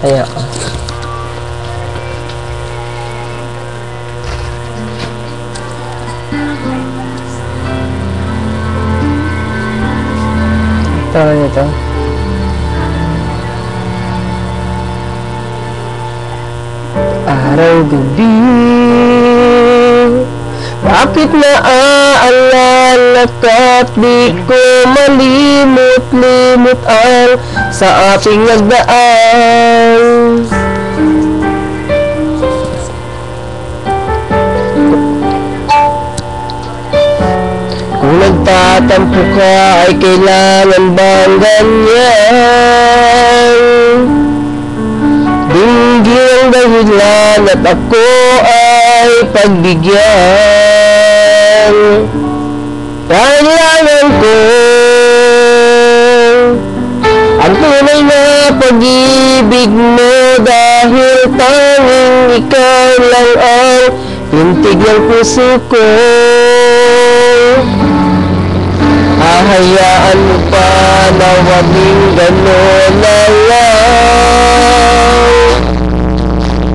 Ayan. Ito. Araw-gabi, bakit naaalala ka't di ko malimot-limot ang sa ating nagdaan? Kung nagtatampo ka ay kailangan bang ganyan? Dinggin ang dahilan at ako ay pagbigyan. Kailangan ko ang tunay na pag-ibig mo, dahil tanging ikaw lang ang tintig ng puso ko. Hahayaan mo pa na maging gano'n na lang.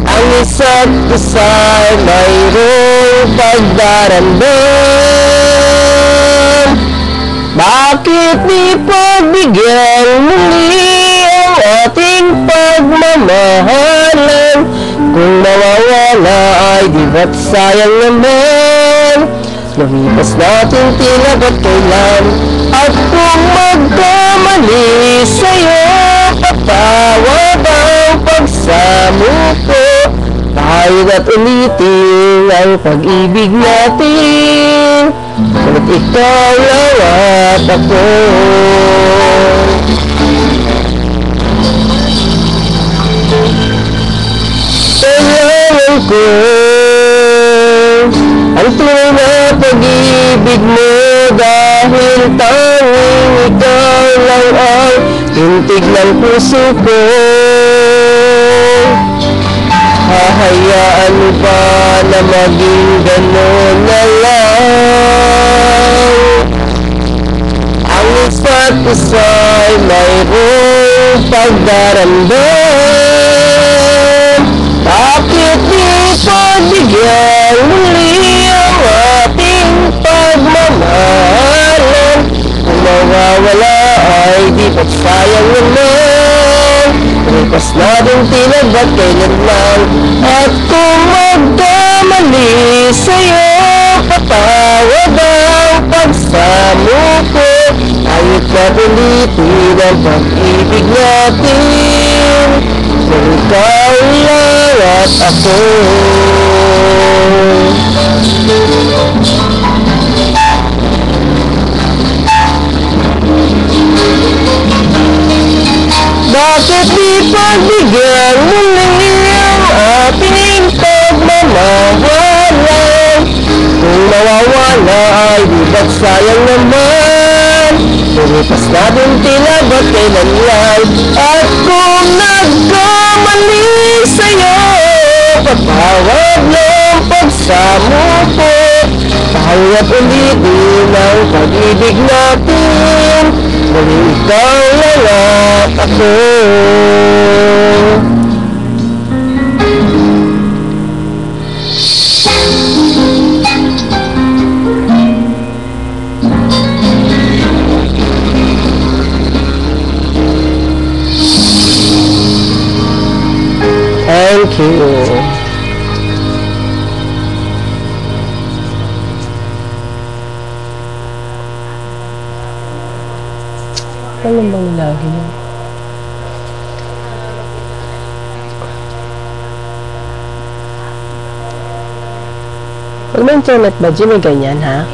Ang isa't isa'y mayroong pagdaramdam. Bakit di pagbigyan muli ang ating pagmamahalan? Kung mawawala ay di ba't sayang naman? Lumipas natin tila ba't kailan? At kung magkamali sa'yo, patawad ang pagsamo ko. Kahit at ulitin ang pag-ibig natin, kalit ikaw lang at ako. Kailangan ko ang tunay na pag-ibig mo, dahil tanging ikaw lang ang tintig ng puso ko. Hahayaan mo ba na maging gano'n na lang? Ang isa't isa'y mayroong pagdaramdam. Bakit di pagbigyan muli ang ating pagmamahalan? Kung mawawala ay di ba't sayang naman? Lipas natin tila ba't kailan lang? At kung magkamali sa'yo, patawad ang pagsamo ko. Kahit na ulitin ang pag-ibig natin, kung ikaw lang at ako. Bakit di pagbigyan muli ang ating pagmamahalan? Kung mawawala ay di ba't sayang naman? Puripas natin tila ba't kailan lang? At kung nagkamali sa'yo, patawad ng pagsamo ko. Kahit ulitin ang pag-ibig natin, muli ikaw lang at ako. Thank you. Ano bang lagi yun? Pag may internet ba, Jimmy, ganyan, ha?